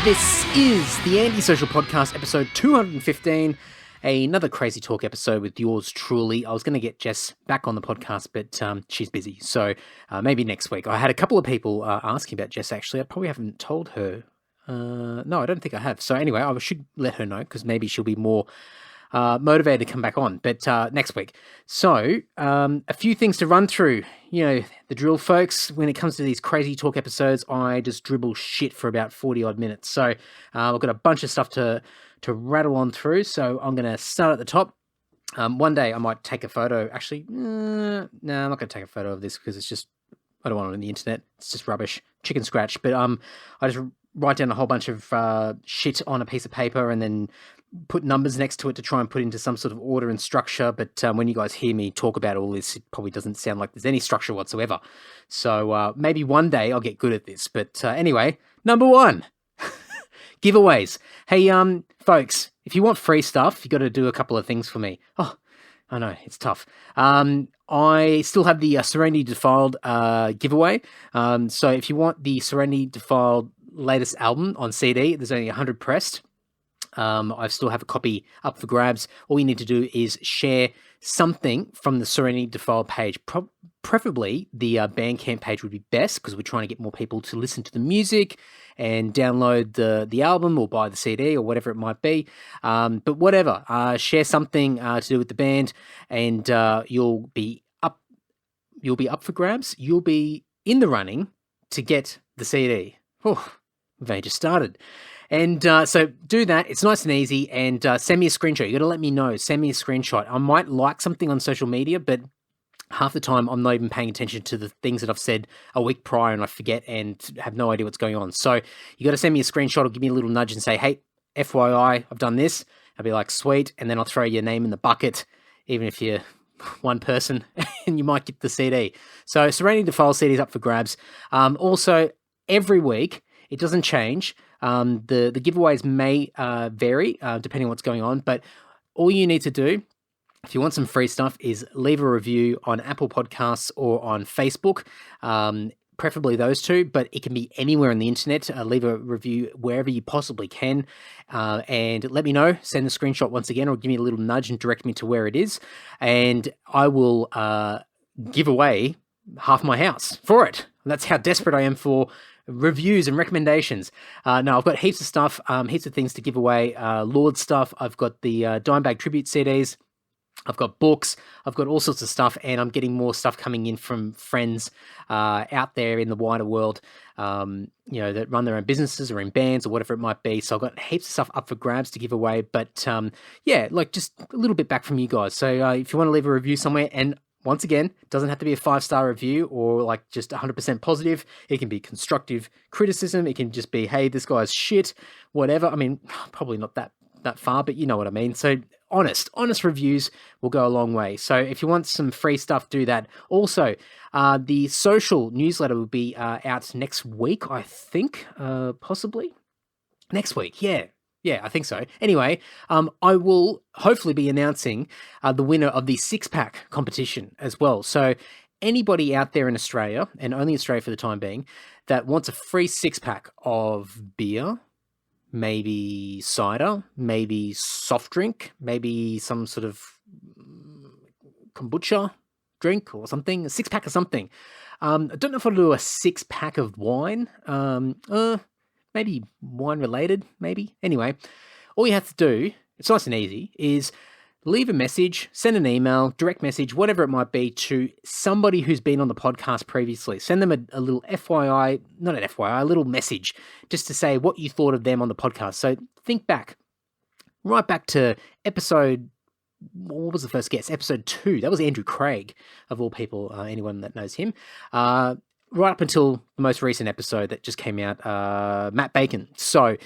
This is the Antisocial Podcast, episode 215, another crazy talk episode with yours truly. I was going to get Jess back on the podcast, but she's busy, so maybe next week. I had a couple of people asking about Jess, actually. I probably haven't told her. No, I don't think I have. So anyway, I should let her know, because maybe she'll be more motivated to come back on, but next week. So, a few things to run through. You know, the drill, folks. When it comes to these crazy talk episodes, I just dribble shit for about 40-odd minutes. So, I've got a bunch of stuff to rattle on through, so I'm going to start at the top. One day I might take a photo. Actually, no, I'm not going to take a photo of this, because it's just, I don't want it on the internet. It's just rubbish. Chicken scratch. But I just write down a whole bunch of shit on a piece of paper and then put numbers next to it to try and put into some sort of order and structure. But when you guys hear me talk about all this, it probably doesn't sound like there's any structure whatsoever. So maybe one day I'll get good at this. But anyway, number one, giveaways. Hey, folks, if you want free stuff, you got to do a couple of things for me. Oh, I know, it's tough. I still have the Serenity Defiled giveaway. So if you want the Serenity Defiled latest album on CD, there's only 100 pressed. I still have a copy up for grabs. All you need to do is share something from the Serenity Defiled page. Preferably the Bandcamp page would be best, because we're trying to get more people to listen to the music and download the album or buy the CD or whatever it might be. But whatever, share something to do with the band, and you'll be up for grabs. You'll be in the running to get the CD. Oh, we've only just started. And so do that. It's nice and easy, and send me a screenshot. You got to let me know. Send me a screenshot. I might like something on social media, but half the time I'm not even paying attention to the things that I've said a week prior, and I forget and have no idea what's going on. So you got to send me a screenshot or give me a little nudge and say, hey, FYI, I've done this. I'll be like, sweet. And then I'll throw your name in the bucket, even if you're one person, and you might get the CD. So Serenity Defiled CD is up for grabs. Also, every week, it doesn't change. The giveaways may vary depending on what's going on, but all you need to do, if you want some free stuff, is leave a review on Apple Podcasts or on Facebook, preferably those two, but it can be anywhere on the internet. Leave a review wherever you possibly can, and let me know. Send a screenshot once again, or give me a little nudge and direct me to where it is, and I will give away half my house for it. That's how desperate I am for reviews and recommendations. No, I've got heaps of stuff, heaps of things to give away. Lord stuff. I've got the Dimebag tribute CDs. I've got books. I've got all sorts of stuff, and I'm getting more stuff coming in from friends out there in the wider world, that run their own businesses or in bands or whatever it might be. So I've got heaps of stuff up for grabs to give away. But just a little bit back from you guys. So if you want to leave a review somewhere, and once again, it doesn't have to be a 5-star review or like just 100% positive. It can be constructive criticism. It can just be, hey, this guy's shit, whatever. I mean, probably not that far, but you know what I mean. So honest reviews will go a long way. So if you want some free stuff, do that. Also, the social newsletter will be out next week, I think, possibly. Next week, yeah. Yeah, I think so. Anyway, I will hopefully be announcing the winner of the 6-pack competition as well. So anybody out there in Australia, and only Australia for the time being, that wants a free 6-pack of beer, maybe cider, maybe soft drink, maybe some sort of kombucha drink or something, a 6-pack of something. I don't know if I'll do a 6-pack of wine. Maybe wine related, maybe. Anyway, all you have to do, it's nice and easy, is leave a message, send an email, direct message, whatever it might be, to somebody who's been on the podcast previously. Send them a little FYI, not an FYI, a little message, just to say what you thought of them on the podcast. So think back, right back to episode, what was the first guest? Episode 2. That was Andrew Craig, of all people, anyone that knows him. Right up until the most recent episode that just came out, Matt Bacon. So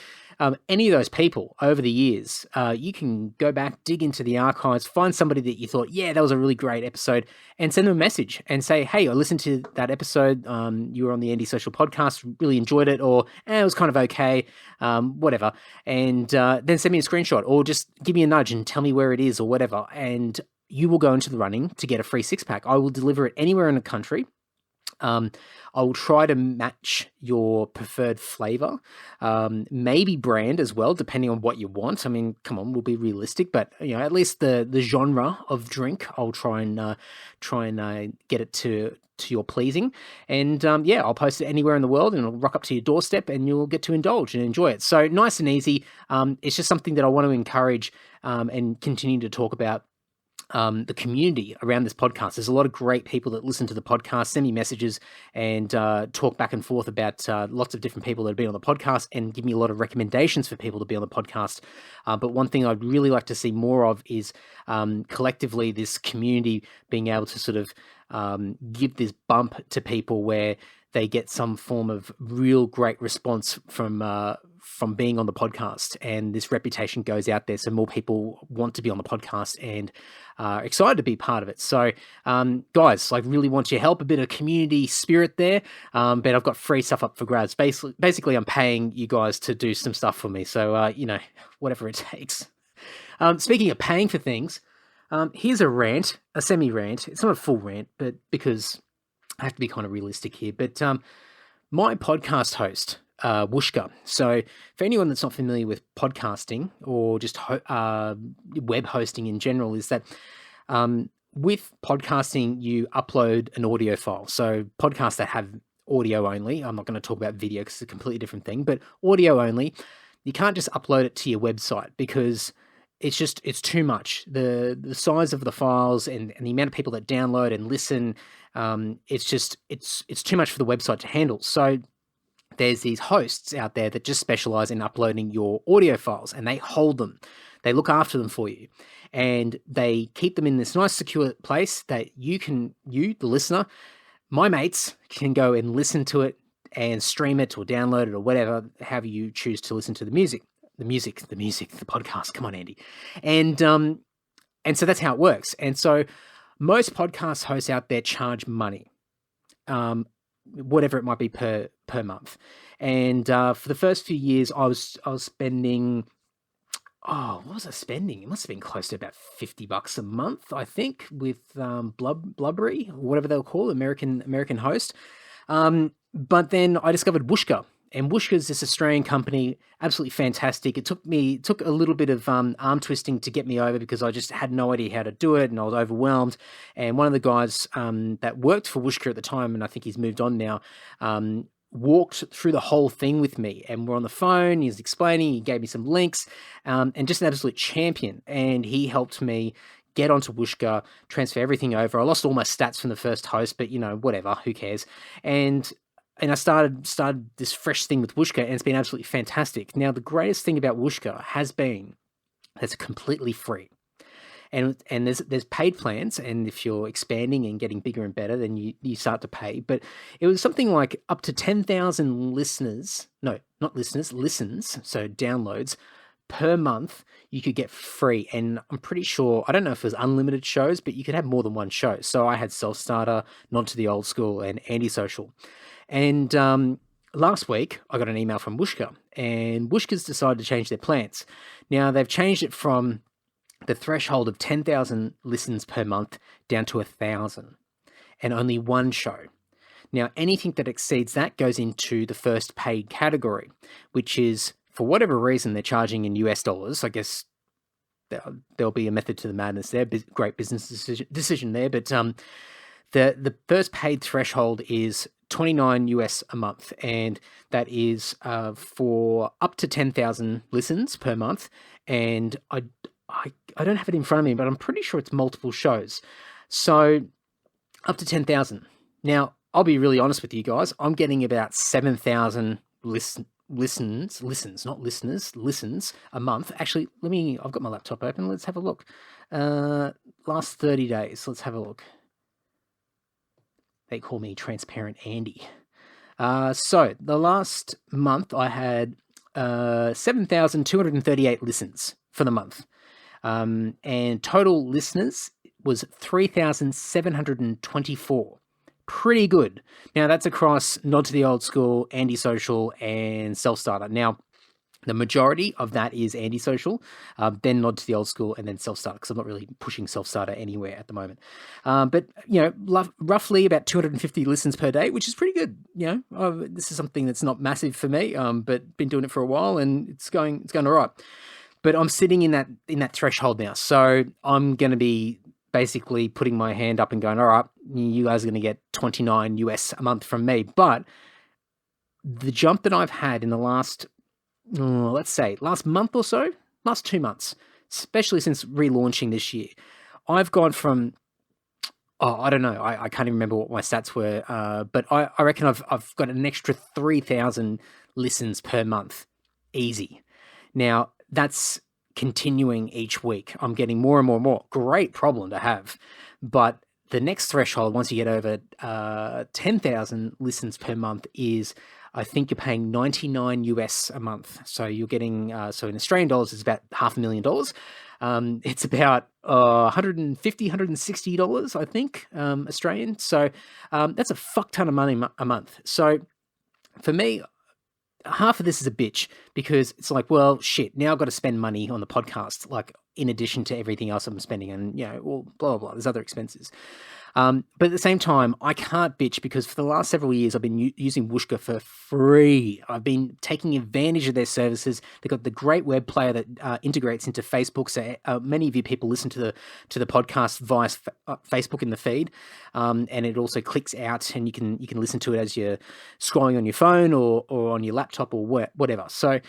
any of those people over the years, you can go back, dig into the archives, find somebody that you thought, yeah, that was a really great episode, and send them a message and say, hey, I listened to that episode. You were on the Antisocial Podcast, really enjoyed it, or it was kind of okay, whatever. And then send me a screenshot, or just give me a nudge and tell me where it is or whatever. And you will go into the running to get a free 6-pack. I will deliver it anywhere in the country. I'll try to match your preferred flavor, maybe brand as well, depending on what you want. I mean, come on, we'll be realistic, but at least the genre of drink, I'll try and get it to your pleasing. And I'll post it anywhere in the world, and it'll rock up to your doorstep, and you'll get to indulge and enjoy it. So nice and easy. It's just something that I want to encourage and continue to talk about. The community around this podcast. There's a lot of great people that listen to the podcast, send me messages, and talk back and forth about lots of different people that have been on the podcast, and give me a lot of recommendations for people to be on the podcast. But one thing I'd really like to see more of is collectively this community being able to sort of give this bump to people where they get some form of real great response from being on the podcast, and this reputation goes out there, so more people want to be on the podcast and are excited to be part of it. So guys, I really want your help, a bit of community spirit there, but I've got free stuff up for grabs. Basically I'm paying you guys to do some stuff for me, so whatever it takes. Speaking of paying for things, here's a rant, a semi-rant. It's not a full rant, but because I have to be kind of realistic here, but my podcast host, Bushka. So for anyone that's not familiar with podcasting or just web hosting in general, is that with podcasting, you upload an audio file. So podcasts that have audio only, I'm not going to talk about video because it's a completely different thing, but audio only, you can't just upload it to your website because it's too much. The size of the files and the amount of people that download and listen, it's too much for the website to handle. So there's these hosts out there that just specialize in uploading your audio files, and they hold them. They look after them for you, and they keep them in this nice secure place that you, the listener, my mates, can go and listen to it and stream it or download it or whatever, however you choose to listen to the music, the podcast. Come on, Andy. And so that's how it works. And so most podcast hosts out there charge money, whatever it might be per month. And for the first few years, I was spending, what was I spending? It must have been close to about $50 a month, I think, with Blubbery, or whatever they'll call it, American host. But then I discovered Bushka. And Bushka's this Australian company, absolutely fantastic. It took a little bit of arm twisting to get me over because I just had no idea how to do it, and I was overwhelmed. And one of the guys that worked for Bushka at the time, and I think he's moved on now, walked through the whole thing with me. And we're on the phone, he was explaining, he gave me some links, and just an absolute champion. And he helped me get onto Bushka, transfer everything over. I lost all my stats from the first host, but whatever, who cares? And I started this fresh thing with Bushka, and it's been absolutely fantastic. Now, the greatest thing about Bushka has been that it's completely free. And there's paid plans, and if you're expanding and getting bigger and better, then you start to pay. But it was something like up to 10,000 listens, so downloads per month you could get free. And I'm pretty sure, I don't know if it was unlimited shows, but you could have more than one show. So I had Self-Starter, Nod to the Old School, and Antisocial. And last week, I got an email from Bushka, and Bushka's decided to change their plans. Now, they've changed it from the threshold of 10,000 listens per month down to 1,000, and only one show. Now, anything that exceeds that goes into the first paid category, which is, for whatever reason, they're charging in US dollars. I guess there'll be a method to the madness there. Great business decision there. But the first paid threshold is $29 US a month, and that is for up to 10,000 listens per month. And I don't have it in front of me, but I'm pretty sure it's multiple shows. So up to 10,000. Now, I'll be really honest with you guys. I'm getting about 7,000 listens a month. Actually, I've got my laptop open. Let's have a look. Last 30 days. Let's have a look. They call me Transparent Andy. So the last month I had 7,238 listens for the month. And total listeners was 3,724. Pretty good. Now that's across Nod to the Old School, Antisocial, and Self-Starter. Now, The majority of that is antisocial, then nod to the old school, and then self-starter, because I'm not really pushing self-starter anywhere at the moment. But, roughly about 250 listens per day, which is pretty good. This is something that's not massive for me, but been doing it for a while, and it's going all right. But I'm sitting in that threshold now, so I'm going to be basically putting my hand up and going, all right, you guys are going to get $29 US a month from me. But the jump that I've had in the last, let's say, last month or so, last 2 months, especially since relaunching this year, I've gone from, I don't know, I can't even remember what my stats were, but I reckon I've got an extra 3,000 listens per month, easy. Now, that's continuing each week. I'm getting more and more and more. Great problem to have. But the next threshold, once you get over 10,000 listens per month, is I think you're paying 99 US a month. So you're getting, so in Australian dollars, it's about $500,000. It's about $150, $160, I think, Australian. So that's a fuck ton of money a month. So for me, half of this is a bitch, because it's like, well, shit, now I've got to spend money on the podcast, like in addition to everything else I'm spending, and blah, blah, blah, there's other expenses. But at the same time, I can't bitch, because for the last several years, I've been using Bushka for free. I've been taking advantage of their services. They've got the great web player that integrates into Facebook. So many of you people listen to the podcast via Facebook in the feed, and it also clicks out, and you can listen to it as you're scrolling on your phone or on your laptop or whatever. So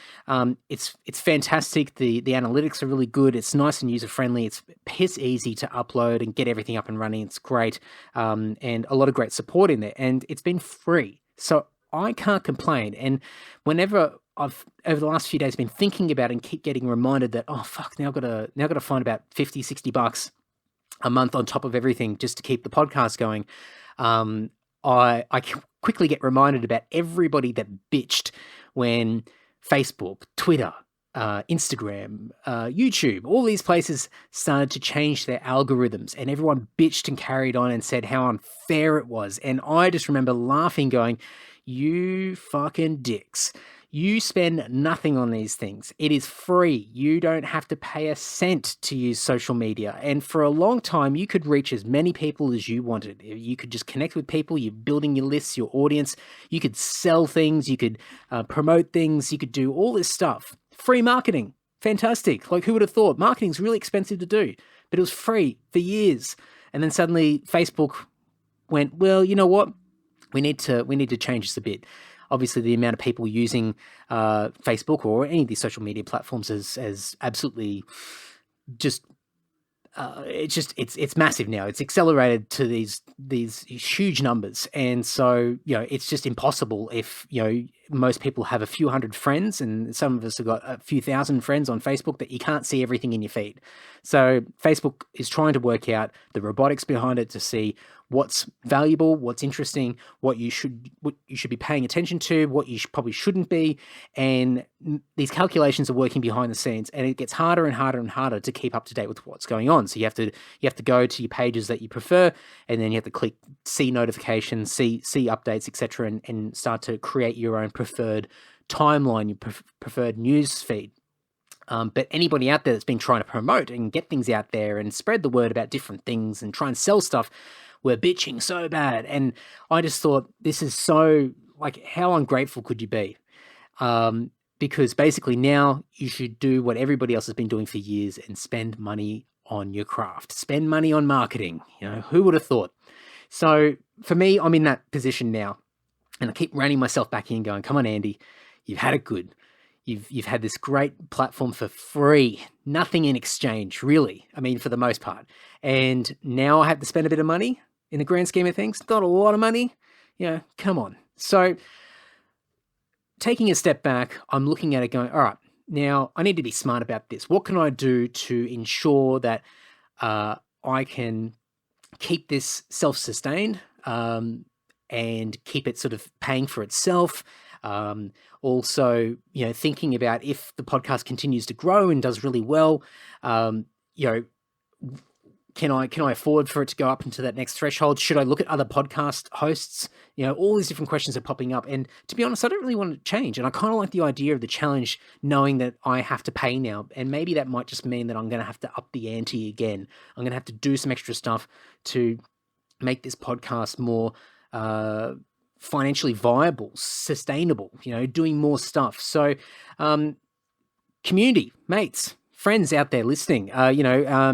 it's fantastic. The analytics are really good. It's nice and user friendly. It's piss easy to upload and get everything up and running. It's great. And a lot of great support in there, and it's been free, so I can't complain. And whenever I've over the last few days been thinking about it and keep getting reminded that, oh fuck, now I've got to find about $50-$60 a month on top of everything just to keep the podcast going, I quickly get reminded about everybody that bitched when Facebook, Twitter, Instagram, YouTube, all these places started to change their algorithms, and everyone bitched and carried on and said how unfair it was. And I just remember laughing, going, you fucking dicks. You spend nothing on these things. It is free. You don't have to pay a cent to use social media. And for a long time, you could reach as many people as you wanted. You could just connect with people. You're building your lists, your audience. You could sell things. You could promote things. You could do all this stuff. Free marketing. Fantastic. Like, who would have thought? Marketing's really expensive to do, but it was free for years. And then suddenly Facebook went, well, you know what? We need to change this a bit. Obviously, the amount of people using Facebook or any of these social media platforms is absolutely just it's massive now. It's accelerated to these huge numbers, and so it's just impossible if most people have a few hundred friends, and some of us have got a few thousand friends on Facebook, that you can't see everything in your feed. So Facebook is trying to work out the robotics behind it to see what's valuable, what's interesting, what you should be paying attention to, what you probably shouldn't be, and these calculations are working behind the scenes, and it gets harder and harder and harder to keep up to date with what's going on. So you have to go to your pages that you prefer, and then you have to click see notifications, see updates, etc., and start to create your own preferred timeline, your preferred news feed. But anybody out there that's been trying to promote and get things out there and spread the word about different things and try and sell stuff, we're bitching so bad. And I just thought, this is so, like, how ungrateful could you be? Because basically now you should do what everybody else has been doing for years and spend money on your craft, spend money on marketing. Who would have thought? So for me, I'm in that position now, and I keep reining myself back in, going, come on, Andy, you've had it good. You've had this great platform for free, nothing in exchange, really. I mean, for the most part. And now I have to spend a bit of money. In the grand scheme of things, not a lot of money. Come on. So taking a step back, I'm looking at it going, all right, now I need to be smart about this. What can I do to ensure that I can keep this self-sustained and keep it sort of paying for itself? Also, thinking about if the podcast continues to grow and does really well, can I afford for it to go up into that next threshold? Should I look at other podcast hosts? All these different questions are popping up. And to be honest, I don't really want to change. And I kind of like the idea of the challenge, knowing that I have to pay now. And maybe that might just mean that I'm going to have to up the ante again. I'm going to have to do some extra stuff to make this podcast more financially viable, sustainable, doing more stuff. So community, mates, friends out there listening,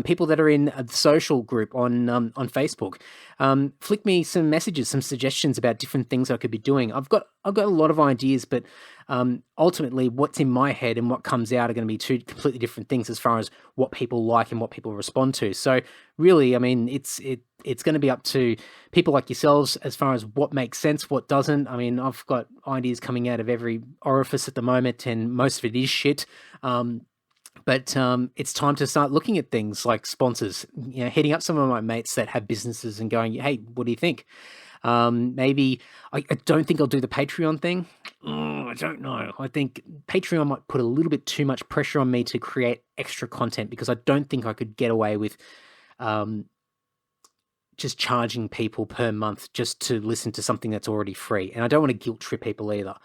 people that are in the social group on Facebook, flick me some messages, some suggestions about different things I could be doing. I've got a lot of ideas, but ultimately what's in my head and what comes out are going to be two completely different things as far as what people like and what people respond to. So really, I mean, it's going to be up to people like yourselves as far as what makes sense, what doesn't. I mean, I've got ideas coming out of every orifice at the moment, and most of it is shit. But it's time to start looking at things like sponsors, hitting up some of my mates that have businesses and going, hey, what do you think? Maybe I don't think I'll do the Patreon thing. I don't know. I think Patreon might put a little bit too much pressure on me to create extra content, because I don't think I could get away with just charging people per month just to listen to something that's already free. And I don't want to guilt trip people either.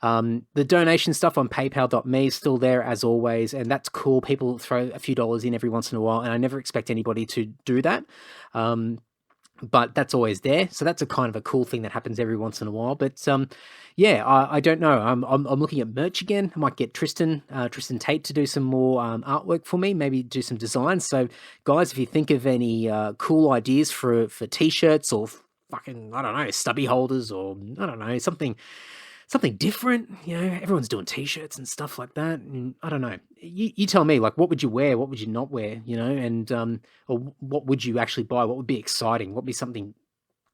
The donation stuff on paypal.me is still there as always, and that's cool. People throw a few dollars in every once in a while, and I never expect anybody to do that. But that's always there. So that's a kind of a cool thing that happens every once in a while. But I don't know. I'm looking at merch again. I might get Tristan Tait to do some more artwork for me, maybe do some designs. So guys, if you think of any cool ideas for t-shirts or fucking, I don't know, stubby holders, or I don't know, something different, everyone's doing t-shirts and stuff like that. And I don't know, you tell me, like, what would you wear? What would you not wear? And, or what would you actually buy? What would be exciting? What would be something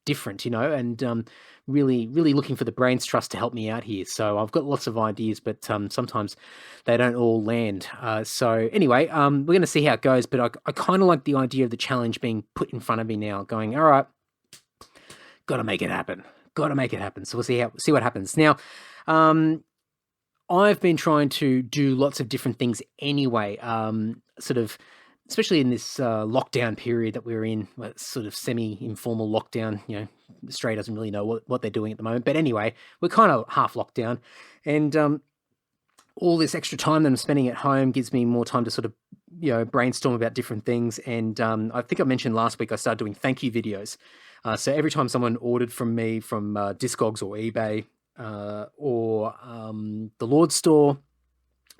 different, and really, really looking for the brains trust to help me out here. So I've got lots of ideas, but sometimes they don't all land. So anyway, we're going to see how it goes, but I kind of like the idea of the challenge being put in front of me now, going, all right, got to make it happen. So we'll see what happens. Now, I've been trying to do lots of different things anyway, sort of, especially in this lockdown period that we're in, sort of semi-informal lockdown. Australia doesn't really know what they're doing at the moment. But anyway, we're kind of half lockdown. And all this extra time that I'm spending at home gives me more time to sort of, brainstorm about different things. And I think I mentioned last week I started doing thank you videos. So every time someone ordered from me from Discogs or eBay or the Lord Store,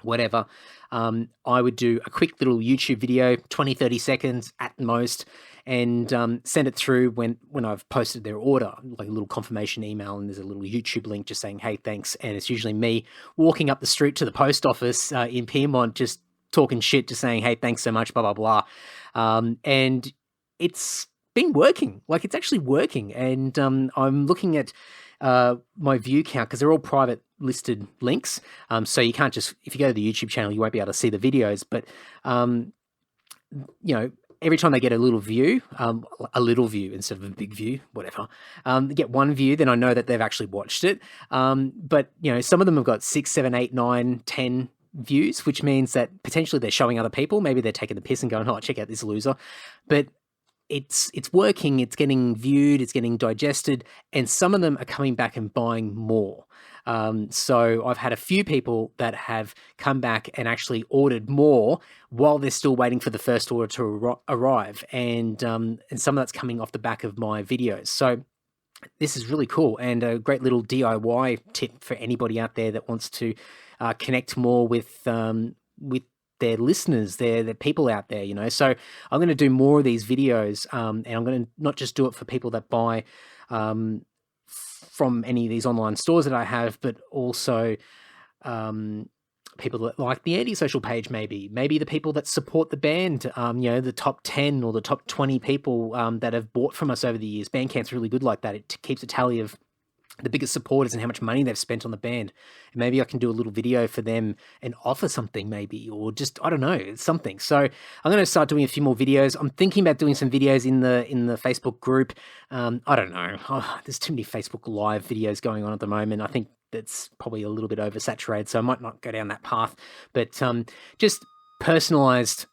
whatever, I would do a quick little YouTube video, 20, 30 seconds at most, and send it through when I've posted their order, like a little confirmation email, and there's a little YouTube link just saying, hey, thanks. And it's usually me walking up the street to the post office in Piedmont, just talking shit, just saying, hey, thanks so much, blah, blah, blah. And it's been working. Like, it's actually working. And I'm looking at my view count, because they're all private listed links. So you can't just, if you go to the YouTube channel, you won't be able to see the videos. But, every time they get a little view instead of a big view, whatever, they get one view, then I know that they've actually watched it. But, some of them have got 6, 7, 8, 9, 10 views, which means that potentially they're showing other people. Maybe they're taking the piss and going, oh, check out this loser. But it's working, it's getting viewed, it's getting digested, and some of them are coming back and buying more. So I've had a few people that have come back and actually ordered more while they're still waiting for the first order to arrive. And some of that's coming off the back of my videos. So this is really cool, and a great little DIY tip for anybody out there that wants to connect more with their listeners, their people out there, So I'm going to do more of these videos, and I'm going to not just do it for people that buy from any of these online stores that I have, but also people that like the antisocial page, maybe the people that support the band, the top 10 or the top 20 people that have bought from us over the years. Bandcamp's really good like that. It keeps a tally of the biggest supporters and how much money they've spent on the band. And maybe I can do a little video for them and offer something, maybe, or just, I don't know, something. So I'm going to start doing a few more videos. I'm thinking about doing some videos in the Facebook group. I don't know. There's too many Facebook Live videos going on at the moment. I think that's probably a little bit oversaturated, so I might not go down that path. But just personalized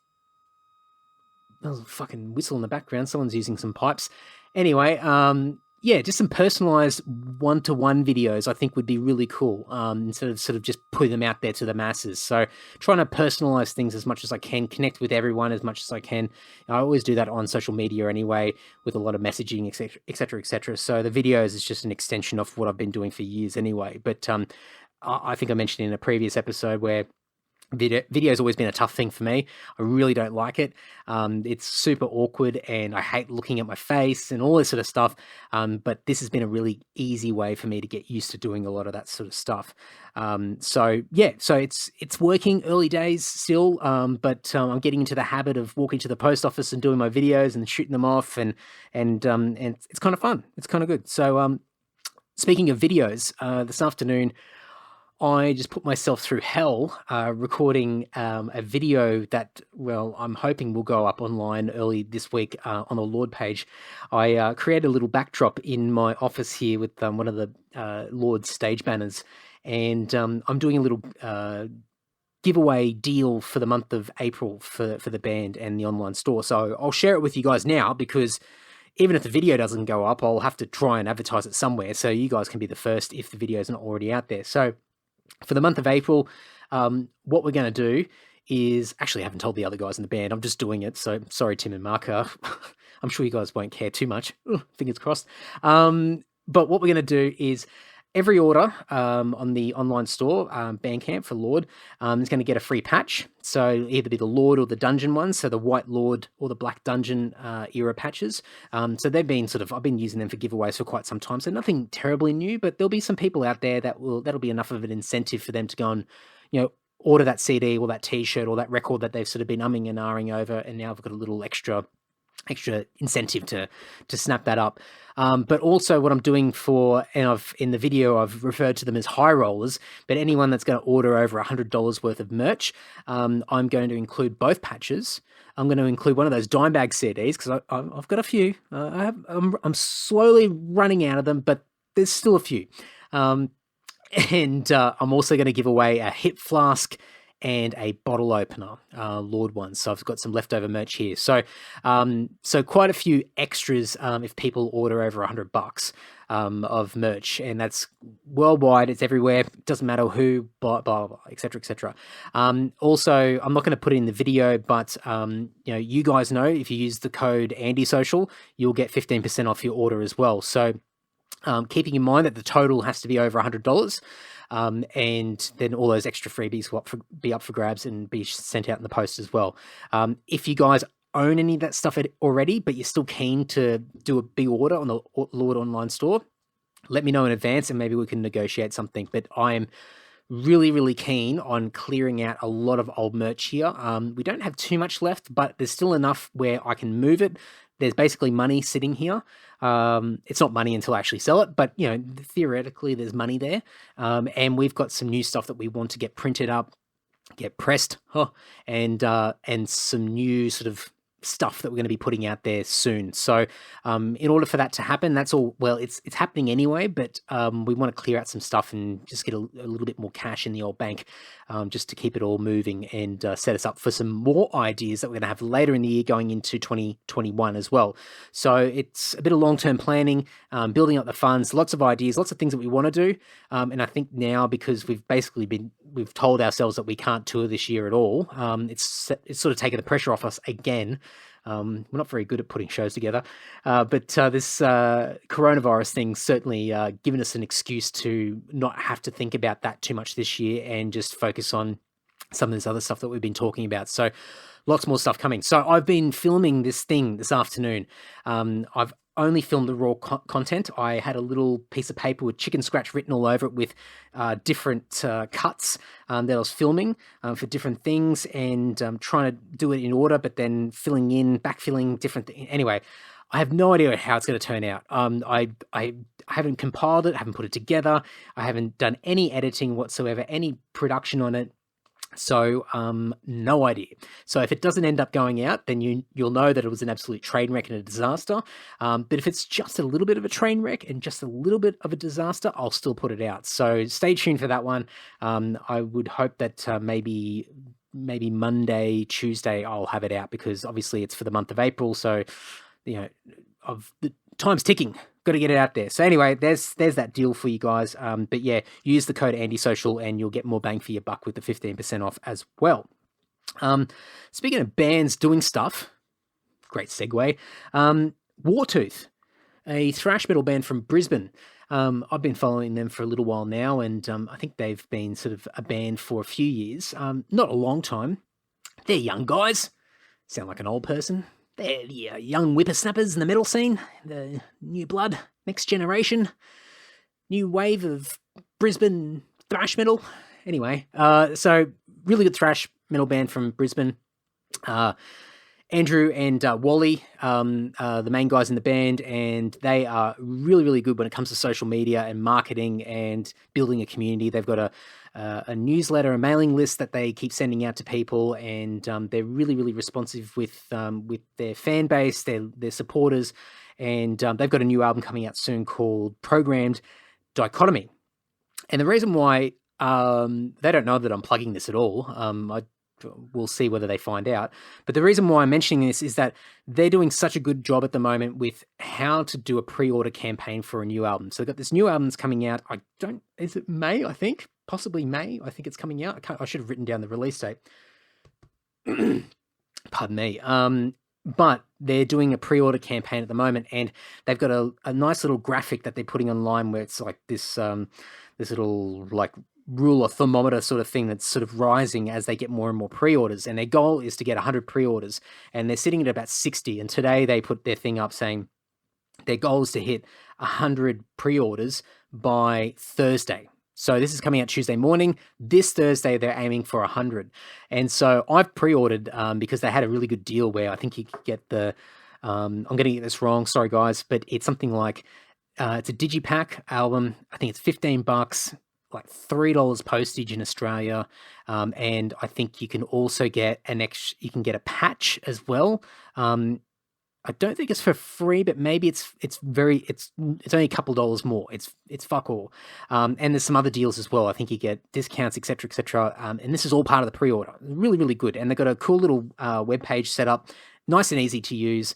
was a fucking whistle in the background. Someone's using some pipes. Anyway, yeah, just some personalized one-to-one videos I think would be really cool, instead of sort of just putting them out there to the masses. So trying to personalize things as much as I can, connect with everyone as much as I can. I always do that on social media anyway, with a lot of messaging, etc., etc., etc. So the videos is just an extension of what I've been doing for years anyway. But I think I mentioned in a previous episode where video's always been a tough thing for me. I really don't like it. It's super awkward and I hate looking at my face and all this sort of stuff. But this has been a really easy way for me to get used to doing a lot of that sort of stuff. So yeah, so it's working, early days still, but I'm getting into the habit of walking to the post office and doing my videos and shooting them off, and it's kind of fun. It's kind of good. So speaking of videos, this afternoon I just put myself through hell recording a video that, well, I'm hoping will go up online early this week on the Lord page. I created a little backdrop in my office here with one of the Lord's stage banners, and I'm doing a little giveaway deal for the month of April for the band and the online store. So I'll share it with you guys now, because even if the video doesn't go up, I'll have to try and advertise it somewhere, so you guys can be the first if the video isn't already out there. So for the month of April, what we're going to do is, actually I haven't told the other guys in the band, I'm just doing it, so sorry Tim and Mark, I'm sure you guys won't care too much, fingers crossed. But what we're going to do is every order on the online store, Bandcamp for Lord, is going to get a free patch. So it'll either be the Lord or the Dungeon ones, so the White Lord or the Black Dungeon era patches. So they've been I've been using them for giveaways for quite some time, so nothing terribly new, but there'll be some people out there that'll be enough of an incentive for them to go and, order that CD or that T-shirt or that record that they've sort of been umming and ahhing over, and now I've got a little extra incentive to snap that up. But also what I'm doing in the video, I've referred to them as high rollers, but anyone that's going to order over $100 worth of merch, I'm going to include both patches. I'm going to include one of those dime bag CDs, because I've got a few. I'm slowly running out of them, but there's still a few. And I'm also going to give away a hip flask and a bottle opener, Lord ones. So I've got some leftover merch here. So quite a few extras if people order over $100 of merch, and that's worldwide. It's everywhere. It doesn't matter who, blah blah blah, etc. etc. Also, I'm not going to put it in the video, but you guys know if you use the code AndySocial, you'll get 15% off your order as well. So keeping in mind that the total has to be over $100. And then all those extra freebies will be up for grabs and be sent out in the post as well. If you guys own any of that stuff already, but you're still keen to do a big order on the Lord online store, let me know in advance and maybe we can negotiate something. But I'm really, really keen on clearing out a lot of old merch here. We don't have too much left, but there's still enough where I can move it. There's basically money sitting here. It's not money until I actually sell it, but theoretically there's money there. And we've got some new stuff that we want to get printed up, get pressed, and some new sort of stuff that we're going to be putting out there soon. So in order for that to happen, that's all, well, it's happening anyway, but we want to clear out some stuff and just get a little bit more cash in the old bank, just to keep it all moving and set us up for some more ideas that we're going to have later in the year going into 2021 as well. So it's a bit of long-term planning, building up the funds, lots of ideas, lots of things that we want to do. And I think now, because we've told ourselves that we can't tour this year at all, it's sort of taken the pressure off us again. We're not very good at putting shows together, but this coronavirus thing certainly given us an excuse to not have to think about that too much this year and just focus on some of this other stuff that we've been talking about. So lots more stuff coming. So I've been filming this thing this afternoon. I've only filmed the raw content. I had a little piece of paper with chicken scratch written all over it with different cuts that I was filming for different things, and trying to do it in order, but then backfilling different things. Anyway, I have no idea how it's going to turn out. I haven't compiled it, haven't put it together. I haven't done any editing whatsoever, any production on it. So no idea. So if it doesn't end up going out, then you'll know that it was an absolute train wreck and a disaster. But if it's just a little bit of a train wreck and just a little bit of a disaster, I'll still put it out. So stay tuned for that one. I would hope that maybe maybe Monday, Tuesday, I'll have it out, because obviously it's for the month of April. So, of the time's ticking. Got to get it out there. So anyway, there's that deal for you guys. But yeah, use the code AndySocial and you'll get more bang for your buck with the 15% off as well. Speaking of bands doing stuff, great segue. Wartooth, a thrash metal band from Brisbane. I've been following them for a little while now, and I think they've been sort of a band for a few years. Not a long time. They're young guys. Sound like an old person. They're the young whippersnappers in the metal scene. The new blood, next generation, new wave of Brisbane thrash metal. Anyway, so really good thrash metal band from Brisbane. Andrew and Wally, the main guys in the band, and they are really, really good when it comes to social media and marketing and building a community. They've got a newsletter, a mailing list that they keep sending out to people, and they're really, really responsive with their fan base, their supporters, and they've got a new album coming out soon called Programmed Dichotomy. And the reason why they don't know that I'm plugging this at all, we'll see whether they find out. But the reason why I'm mentioning this is that they're doing such a good job at the moment with how to do a pre-order campaign for a new album. So they've got this new album that's coming out. Is it May? I think possibly May. I think it's coming out. I should have written down the release date. Pardon me. But they're doing a pre-order campaign at the moment, and they've got a nice little graphic that they're putting online where it's like this little like rule or thermometer sort of thing that's sort of rising as they get more and more pre-orders, and their goal is to get 100 pre-orders, and they're sitting at about 60. And today they put their thing up saying their goal is to hit 100 pre-orders by Thursday. So this is coming out Tuesday morning. This Thursday they're aiming for 100, and so I've pre-ordered because they had a really good deal where I think you could get the I'm going to get this wrong, sorry guys, but it's something like it's a digipack album. I think it's $15, like $3 postage in Australia, and I think you can also get you can get a patch as well. I don't think it's for free, but maybe it's only a couple dollars more. It's fuck all. And there's some other deals as well. I think you get discounts, etc., etc. And this is all part of the pre-order. Really, really good. And they've got a cool little web page set up, nice and easy to use.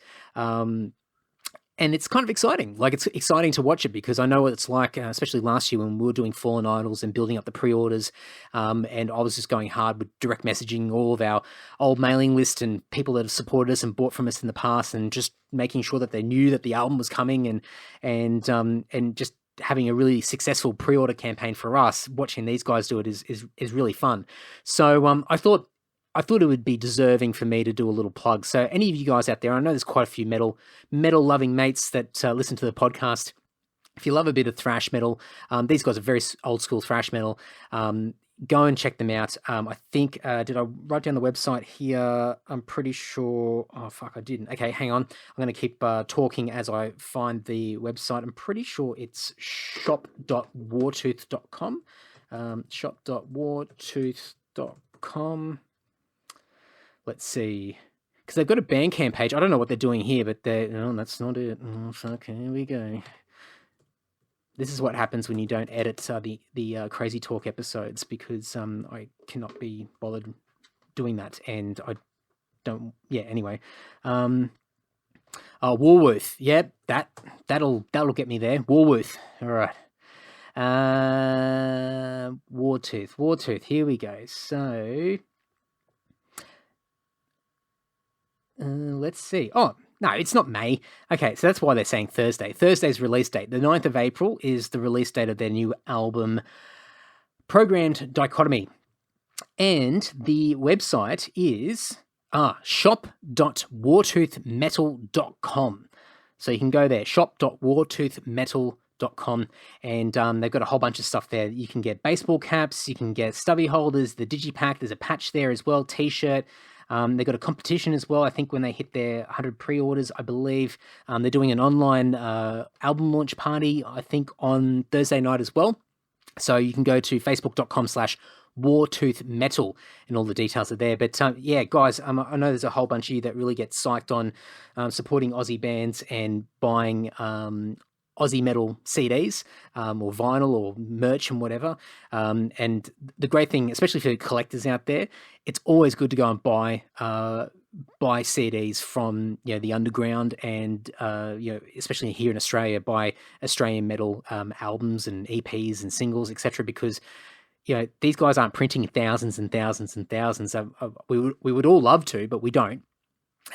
And it's kind of exciting. Like, it's exciting to watch it because I know what it's like, especially last year when we were doing Fallen Idols and building up the pre-orders. And I was just going hard with direct messaging all of our old mailing list and people that have supported us and bought from us in the past, and just making sure that they knew that the album was coming, and just having a really successful pre-order campaign for us. Watching these guys do it is really fun. So I thought it would be deserving for me to do a little plug. So any of you guys out there, I know there's quite a few metal loving mates that listen to the podcast. If you love a bit of thrash metal, these guys are very old school thrash metal. Go and check them out. I think, did I write down the website here? I'm pretty sure. Oh, fuck, I didn't. Okay, hang on. I'm going to keep talking as I find the website. I'm pretty sure it's shop.wartooth.com. Shop.wartooth.com. Let's see, because they've got a Bandcamp page. I don't know what they're doing here, but no, that's not it. Oh, fuck, here we go. This is what happens when you don't edit the Crazy Talk episodes, because I cannot be bothered doing that, and I don't. Yeah, anyway. Wartooth. Yep, that'll get me there. Wartooth. All right. Wartooth. Here we go. So. Let's see. Oh, no, it's not May. Okay, so that's why they're saying Thursday. Thursday's release date. The 9th of April is the release date of their new album, Programmed Dichotomy. And the website is shop.wartoothmetal.com. So you can go there, shop.wartoothmetal.com, and they've got a whole bunch of stuff there. You can get baseball caps, you can get stubby holders, the digipack, there's a patch there as well, t-shirt. They've got a competition as well. I think when they hit their 100 pre-orders, I believe they're doing an online album launch party, I think, on Thursday night as well. So you can go to facebook.com/wartoothmetal and all the details are there. But yeah, guys, I know there's a whole bunch of you that really get psyched on supporting Aussie bands and buying Aussie metal CDs or vinyl or merch and whatever. And the great thing, especially for collectors out there, it's always good to go and buy CDs from the underground, and especially here in Australia, buy Australian metal albums and EPs and singles, etc. Because these guys aren't printing thousands and thousands and thousands. We would all love to, but we don't.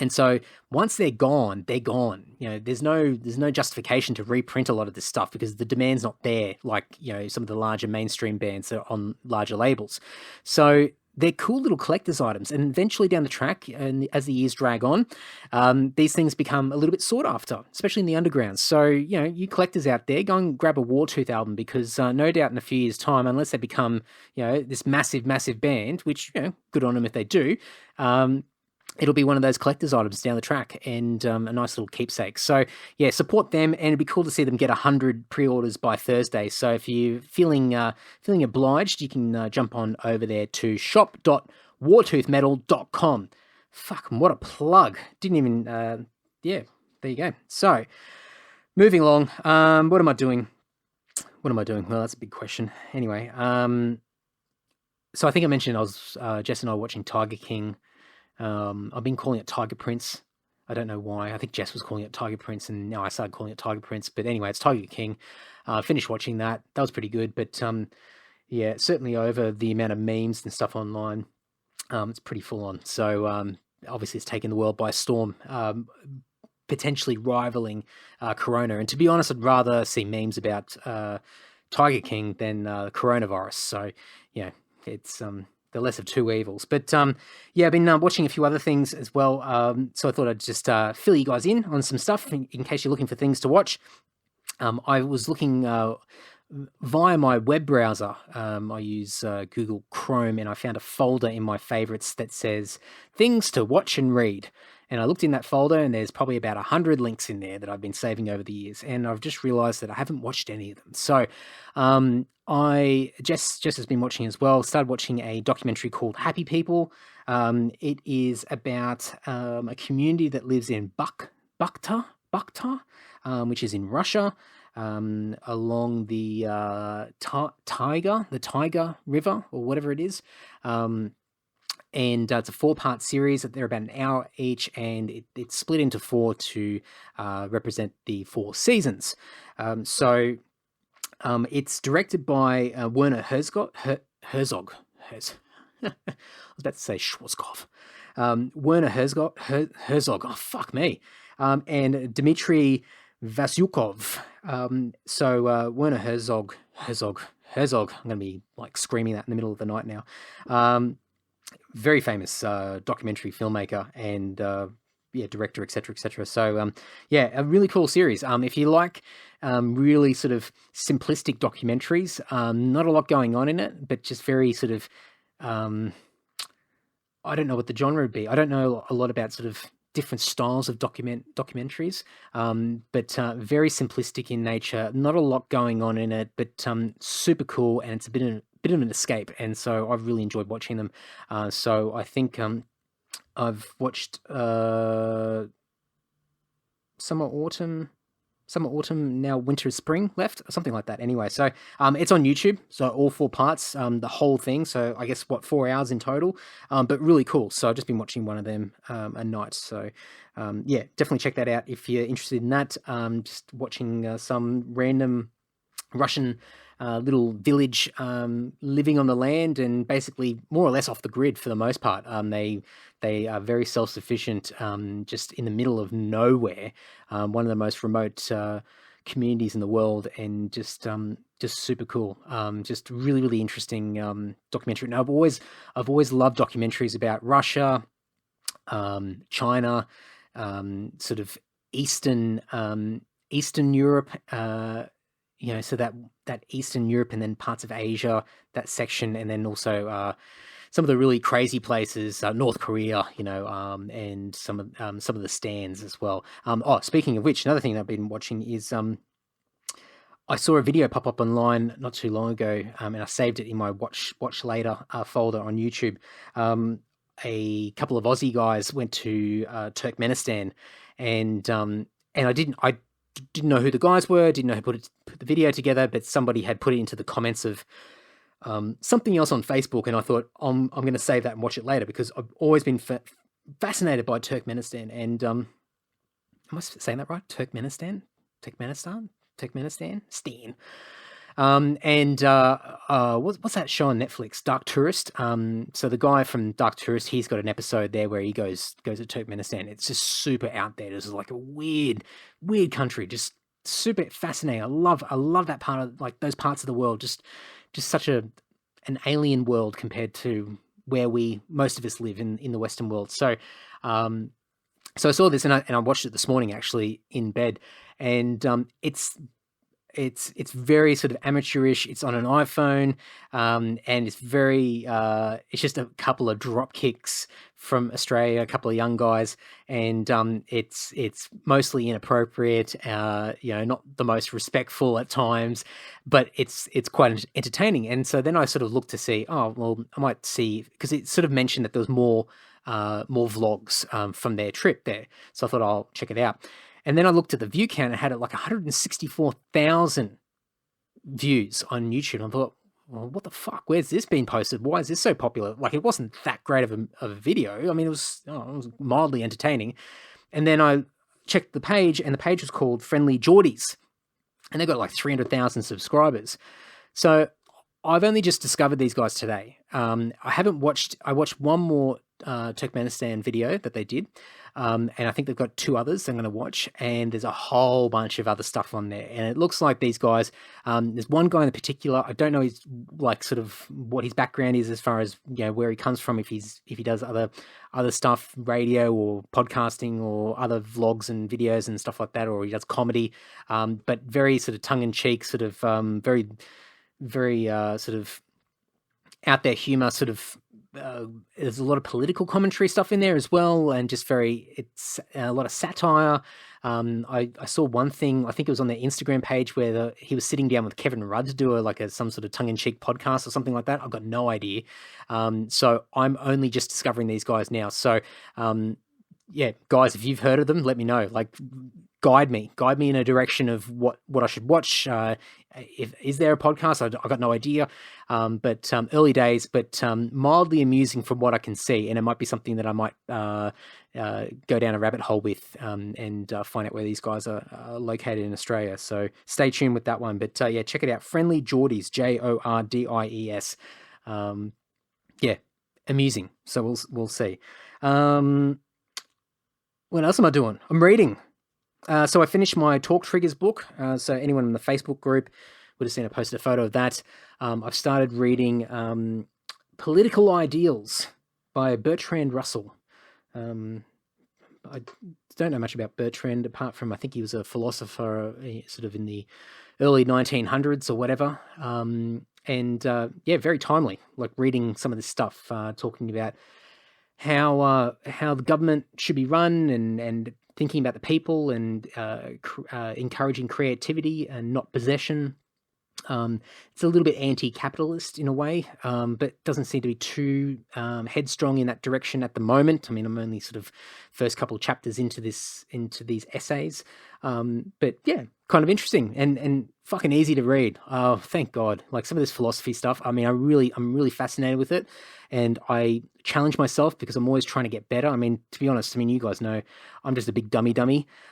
And so once they're gone, they're gone. There's no justification to reprint a lot of this stuff because the demand's not there, like some of the larger mainstream bands that are on larger labels. So they're cool little collector's items, and eventually down the track, and as the years drag on, these things become a little bit sought after, especially in the underground. So you collectors out there, go and grab a Wartooth album, because no doubt in a few years' time, unless they become this massive band, which good on them if they do, it'll be one of those collector's items down the track, and a nice little keepsake. So yeah, support them, and it'd be cool to see them get 100 pre-orders by Thursday. So if you're feeling obliged, you can jump on over there to shop.wartoothmetal.com. Fuck, what a plug. Didn't even, yeah, there you go. So moving along, what am I doing? Well, that's a big question. Anyway, so I think I mentioned Jess and I were watching Tiger King. I've been calling it Tiger Prince. I don't know why. I think Jess was calling it Tiger Prince, and now I started calling it Tiger Prince. But anyway, it's Tiger King. Finished watching that. That was pretty good. But yeah, certainly over the amount of memes and stuff online, it's pretty full on. So obviously it's taken the world by storm, potentially rivaling Corona. And to be honest, I'd rather see memes about Tiger King than coronavirus. So yeah, it's the less of two evils. But yeah, I've been watching a few other things as well. So I thought I'd just fill you guys in on some stuff in case you're looking for things to watch. I was looking via my web browser. I use Google Chrome, and I found a folder in my favorites that says things to watch and read. And I looked in that folder, and there's probably about 100 links in there that I've been saving over the years. And I've just realized that I haven't watched any of them. So Jess has been watching as well. Started watching a documentary called Happy People. It is about a community that lives in Bukhta, which is in Russia, along the Tiger River, or whatever it is. And it's a 4-part series. They're about an hour each, and it's split into 4 to represent the 4 seasons. So it's directed by Werner Herzog. I was about to say Schwarzkopf. Werner Herzog. Oh, fuck me. And Dmitry Vasyukov. So Werner Herzog. I'm going to be like screaming that in the middle of the night now. Very famous documentary filmmaker and director, etc. So yeah, a really cool series. If you like really sort of simplistic documentaries, not a lot going on in it, but just very sort of I don't know what the genre would be. I don't know a lot about sort of different styles of documentaries, but very simplistic in nature. Not a lot going on in it, but super cool, and it's a bit of an escape. And so I've really enjoyed watching them. So I think I've watched summer, autumn, now winter, spring left, something like that. Anyway, so it's on YouTube, so all 4 parts, the whole thing. So I guess 4 hours in total, but really cool. So I've just been watching one of them a night. So yeah, definitely check that out if you're interested in that. Just watching some random Russian little village living on the land, and basically more or less off the grid for the most part. They are very self-sufficient, just in the middle of nowhere, one of the most remote communities in the world, and just super cool. Just really interesting documentary. Now I've always loved documentaries about Russia, China, sort of Eastern Europe. So that Eastern Europe, and then parts of Asia, that section, and then also some of the really crazy places, North Korea, and some of the stands as well. Speaking of which, another thing I've been watching is I saw a video pop up online not too long ago, and I saved it in my watch later folder on YouTube. A couple of Aussie guys went to Turkmenistan, and didn't know who the guys were, didn't know who put the video together, but somebody had put it into the comments of something else on Facebook, and I thought I'm going to save that and watch it later because I've always been fascinated by Turkmenistan. And am I saying that right? Turkmenistan, Stan. What's that show on Netflix? Dark Tourist. So the guy from Dark Tourist, he's got an episode there where he goes to Turkmenistan. It's just super out there. It's like a weird country, just super fascinating. I love that part of, like, those parts of the world. Just such an alien world compared to where most of us live in the Western world. So so I saw this and I watched it this morning actually in bed, and it's very sort of amateurish. It's on an iPhone, and it's very it's just a couple of drop kicks from Australia, a couple of young guys, and it's mostly inappropriate, not the most respectful at times, but it's quite entertaining. And so then I sort of looked to see, oh well, I might see, because it sort of mentioned that there was more vlogs from their trip there, so I thought I'll check it out. And then I looked at the view count and had it like 164,000 views on YouTube. And I thought, well, what the fuck? Where's this been posted? Why is this so popular? Like, it wasn't that great of a video. I mean, it was mildly entertaining. And then I checked the page, and the page was called Friendly Geordies, and they got like 300,000 subscribers. So I've only just discovered these guys today. I watched one more Turkmenistan video that they did, and I think they've got two others I'm going to watch, and there's a whole bunch of other stuff on there, and it looks like these guys, there's one guy in particular, I don't know his, like, sort of what his background is as far as, where he comes from, if he does other stuff, radio or podcasting or other vlogs and videos and stuff like that, or he does comedy, but very sort of tongue-in-cheek, sort of very sort of out there humor, sort of there's a lot of political commentary stuff in there as well, and just it's a lot of satire. I saw one thing, I think it was on their Instagram page, where he was sitting down with Kevin Rudd to do some sort of tongue-in-cheek podcast or something like that. I've got no idea. So I'm only just discovering these guys now. So guys, if you've heard of them, let me know. Like, guide me in a direction of what I should watch. Is there a podcast? I got no idea. But early days, but mildly amusing from what I can see, and it might be something that I might go down a rabbit hole with, and find out where these guys are located in Australia. So stay tuned with that one. But check it out. Friendly Geordies, Jordies. Amusing. So we'll see. What else am I doing? I'm reading. So I finished my Talk Triggers book. So anyone in the Facebook group would have seen I posted a photo of that. I've started reading Political Ideals by Bertrand Russell. I don't know much about Bertrand, apart from I think he was a philosopher sort of in the early 1900s or whatever. Very timely, like reading some of this stuff, talking about how the government should be run, and thinking about the people, and encouraging creativity and not possession. It's a little bit anti-capitalist in a way, but doesn't seem to be too headstrong in that direction at the moment. I mean, I'm only sort of first couple of chapters into these essays, but yeah, kind of interesting and fucking easy to read. Oh, thank God! Like, some of this philosophy stuff, I mean, I'm really fascinated with it, and I challenge myself because I'm always trying to get better. I mean, to be honest, I mean, you guys know I'm just a big dummy.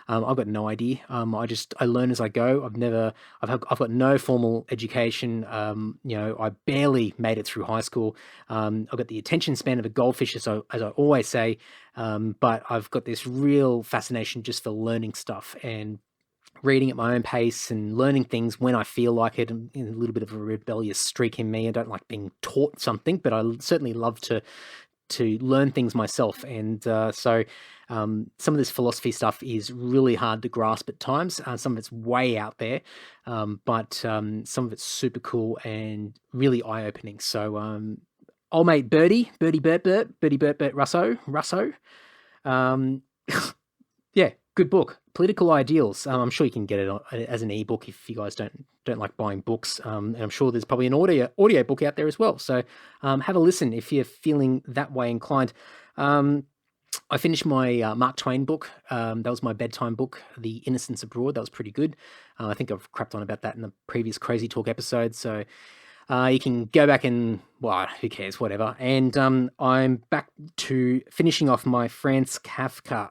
I've got no idea. I learn as I go. I've got no formal education. I barely made it through high school. I've got the attention span of a goldfish, as I always say, but I've got this real fascination just for learning stuff and reading at my own pace and learning things when I feel like it. And a little bit of a rebellious streak in me. I don't like being taught something, but I certainly love to learn things myself. And so some of this philosophy stuff is really hard to grasp at times. Some of it's way out there, but some of it's super cool and really eye-opening. So old mate Birdie Bert Russo. Yeah, good book. Political Ideals. I'm sure you can get it as an ebook if you guys don't like buying books. And I'm sure there's probably an audio book out there as well. So have a listen if you're feeling that way inclined. I finished my Mark Twain book. That was my bedtime book, The Innocents Abroad. That was pretty good. I think I've crapped on about that in the previous Crazy Talk episode. So you can go back and, well, who cares, whatever. And I'm back to finishing off my Franz Kafka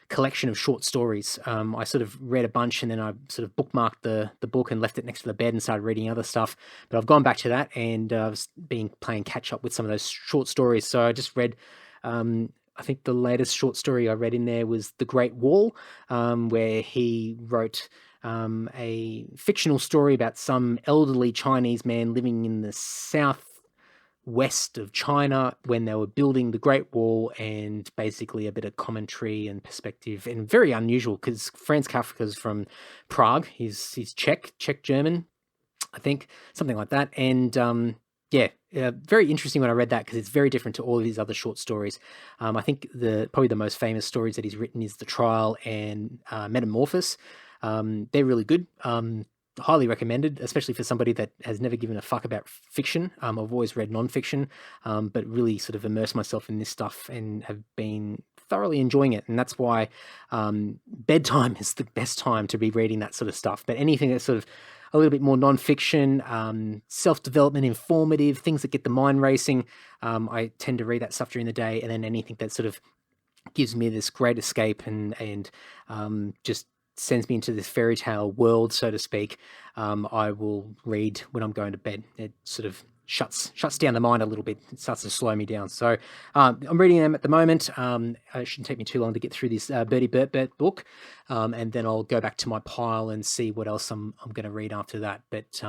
collection of short stories. I sort of read a bunch and then I sort of bookmarked the book and left it next to the bed and started reading other stuff. But I've gone back to that and I've been playing catch up with some of those short stories. So I just read, I think the latest short story I read in there was The Great Wall, where he wrote a fictional story about some elderly Chinese man living in the southwest of China when they were building the Great Wall, and basically a bit of commentary and perspective, and very unusual because Franz Kafka's from Prague. He's Czech German, I think, something like that. And very interesting when I read that because it's very different to all of his other short stories. I think probably the most famous stories that he's written is The Trial and Metamorphosis. They're really good. Highly recommended, especially for somebody that has never given a fuck about fiction. I've always read nonfiction, but really sort of immersed myself in this stuff and have been thoroughly enjoying it. And that's why bedtime is the best time to be reading that sort of stuff. But anything that's sort of a little bit more nonfiction, self-development, informative, things that get the mind racing, I tend to read that stuff during the day. And then anything that sort of gives me this great escape and just sends me into this fairy tale world, so to speak, I will read when I'm going to bed. It sort of shuts down the mind a little bit. It starts to slow me down. So I'm reading them at the moment. It shouldn't take me too long to get through this Bertie Bert book, and then I'll go back to my pile and see what else I'm going to read after that. But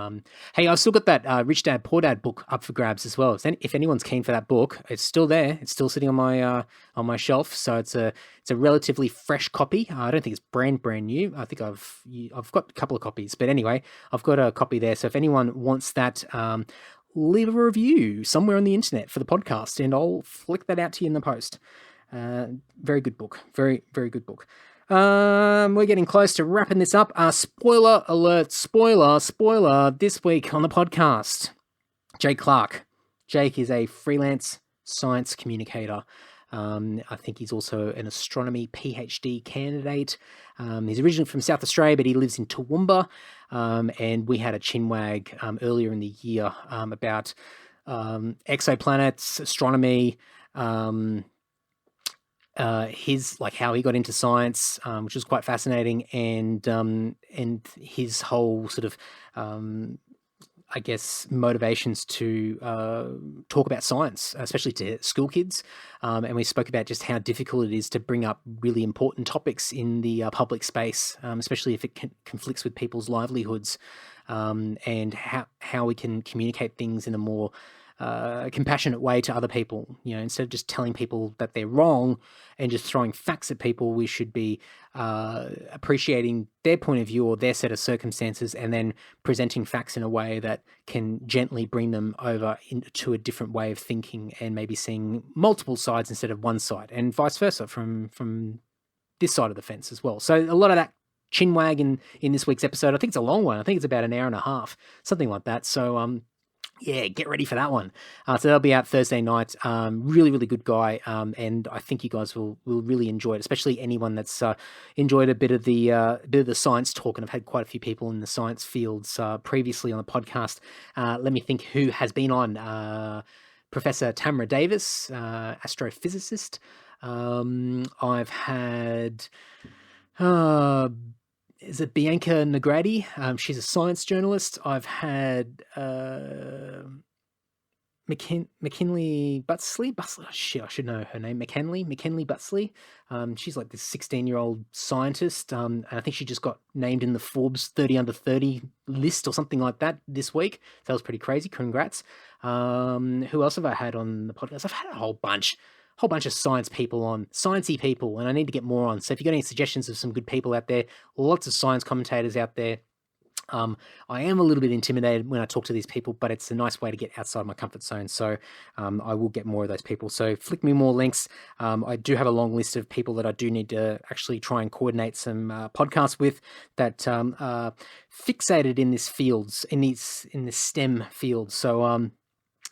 hey, I've still got that Rich Dad Poor Dad book up for grabs as well. If anyone's keen for that book, it's still there. It's still sitting on my shelf. So it's a relatively fresh copy. I don't think it's brand new. I think I've got a couple of copies, but anyway, I've got a copy there. So if anyone wants that, leave a review somewhere on the internet for the podcast and I'll flick that out to you in the post. Very good book. Very, very good book. We're getting close to wrapping this up. Spoiler alert, spoiler, this week on the podcast, Jake Clark. Jake is a freelance science communicator. I think he's also an astronomy PhD candidate. He's originally from South Australia, but he lives in Toowoomba. And we had a chinwag earlier in the year about exoplanets, astronomy, his how he got into science, which was quite fascinating, and his whole sort of I guess, motivations to talk about science, especially to school kids. And we spoke about just how difficult it is to bring up really important topics in the public space, especially if it conflicts with people's livelihoods, and how we can communicate things in a more compassionate way to other people. Instead of just telling people that they're wrong and just throwing facts at people, we should be appreciating their point of view or their set of circumstances and then presenting facts in a way that can gently bring them over into a different way of thinking and maybe seeing multiple sides instead of one side, and vice versa from this side of the fence as well. So a lot of that chinwag in this week's episode. I think it's a long one. I think it's about an hour and a half, something like that. So yeah, get ready for that one. So that'll be out Thursday night. Really, really good guy. And I think you guys will really enjoy it, especially anyone that's enjoyed a bit of the science talk. And I've had quite a few people in the science fields previously on the podcast. Let me think who has been on. Professor Tamara Davis, astrophysicist. I've had... is it Bianca Nagradi? She's a science journalist. I've had McKinley Butsley. Shit, I should know her name. McKinley Butsley. She's like this 16-year-old scientist. And I think she just got named in the Forbes 30 under 30 list or something like that this week. That was pretty crazy. Congrats. Who else have I had on the podcast? I've had a whole bunch of science people on, sciencey people, and I need to get more on. So if you've got any suggestions of some good people out there, lots of science commentators out there. I am a little bit intimidated when I talk to these people, but it's a nice way to get outside my comfort zone. So I will get more of those people. So flick me more links. I do have a long list of people that I do need to actually try and coordinate some podcasts with that are fixated in this fields, in this STEM field. So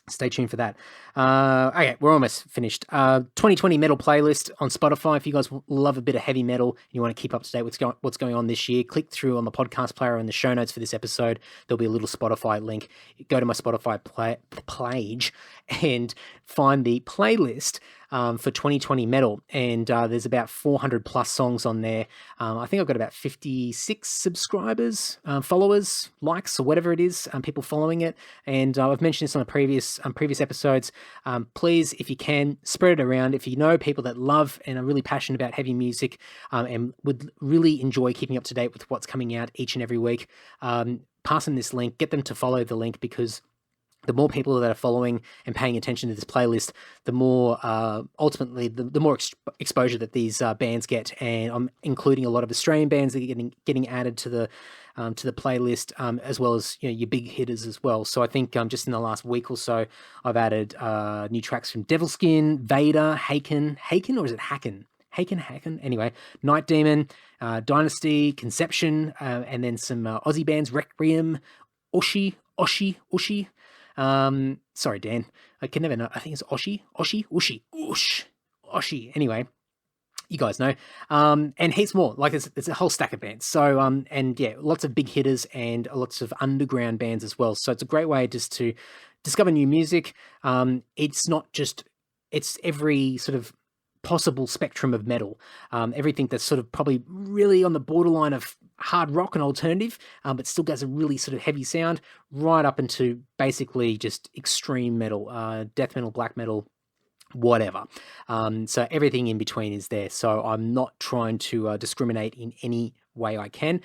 Stay tuned for that. Okay, we're almost finished. 2020 metal playlist on Spotify. If you guys love a bit of heavy metal and you want to keep up to date with what's going on this year, click through on the podcast player in the show notes for this episode. There'll be a little Spotify link. Go to my Spotify page and find the playlist for 2020 metal. And there's about 400 plus songs on there. I think I've got about 56 subscribers, followers, likes, or whatever it is, people following it. And I've mentioned this on previous episodes. Please, if you can, spread it around. If you know people that love and are really passionate about heavy music and would really enjoy keeping up to date with what's coming out each and every week, pass them this link, get them to follow the link, because the more people that are following and paying attention to this playlist, the more ultimately the more exposure that these bands get. And I'm including a lot of Australian bands that are getting added to the playlist, as well as your big hitters as well. So I think just in the last week or so, I've added new tracks from Devilskin, Vader, Haken, or is it Haken? Haken. Anyway, Night Demon, Dynasty, Conception, and then some Aussie bands, Requiem, Oshi. Sorry, Dan. I can never know. I think it's Oshi. Anyway, you guys know. And heaps more. Like it's a whole stack of bands. So, and yeah, lots of big hitters and lots of underground bands as well. So it's a great way just to discover new music. It's not just, it's every sort of possible spectrum of metal. Everything that's sort of probably really on the borderline of hard rock and alternative, but still has a really sort of heavy sound, right up into basically just extreme metal, death metal, black metal, whatever. So everything in between is there. So I'm not trying to discriminate in any way I can,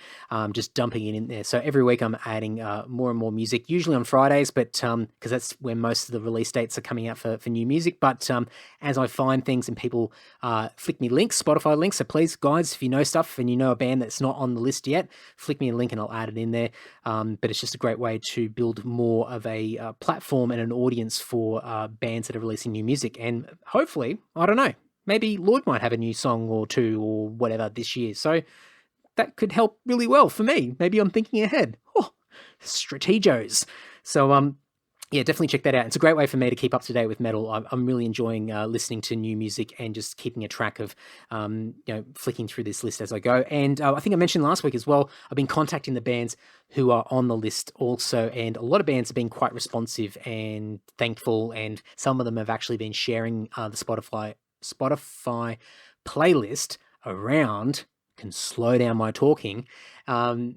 just dumping it in there. So every week I'm adding more and more music, usually on Fridays, but because that's when most of the release dates are coming out for new music. But as I find things and people flick me links, Spotify links, so please guys, if you know stuff and you know a band that's not on the list yet, flick me a link and I'll add it in there. But it's just a great way to build more of a platform and an audience for bands that are releasing new music. And hopefully, I don't know, maybe Lloyd might have a new song or two or whatever this year. So that could help really well for me. Maybe I'm thinking ahead. Oh, strategos. So, yeah, definitely check that out. It's a great way for me to keep up to date with metal. I'm really enjoying listening to new music and just keeping a track of, flicking through this list as I go. And I think I mentioned last week as well, I've been contacting the bands who are on the list also. And a lot of bands have been quite responsive and thankful. And some of them have actually been sharing the Spotify playlist around. Can slow down my talking,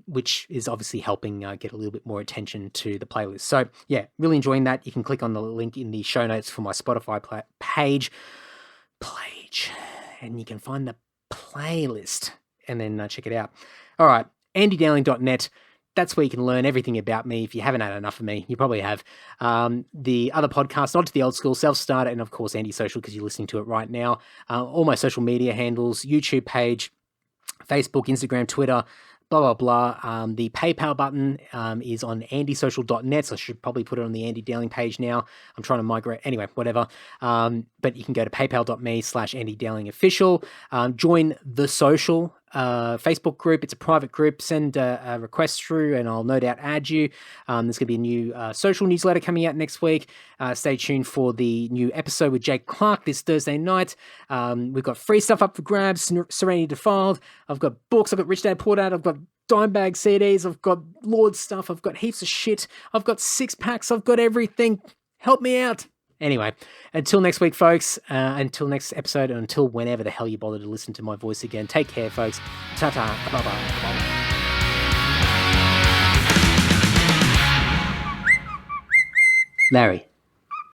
which is obviously helping get a little bit more attention to the playlist. So yeah, really enjoying that. You can click on the link in the show notes for my Spotify page, and you can find the playlist and then check it out. All right, andydowling.net. That's where you can learn everything about me. If you haven't had enough of me, you probably have. The other podcasts, Not to the Old School, Self-Starter, and of course Anti-Social, because you're listening to it right now. All my social media handles, YouTube page, Facebook, Instagram, Twitter, blah, blah, blah. The PayPal button is on andysocial.net, so I should probably put it on the Andy Dowling page now. I'm trying to migrate. Anyway, whatever. But you can go to paypal.me/AndyDowlingOfficial. Join The Social Facebook group. It's a private group. Send a request through and I'll no doubt add you. There's going to be a new social newsletter coming out next week. Stay tuned for the new episode with Jake Clark this Thursday night. We've got free stuff up for grabs, Serenity Defiled. I've got books. I've got Rich Dad Poor Dad. I've got Dimebag CDs. I've got Lord stuff. I've got heaps of shit. I've got 6-packs. I've got everything. Help me out. Anyway, until next week, folks, until next episode, and until whenever the hell you bother to listen to my voice again, take care, folks. Ta-ta. Bye-bye. Larry.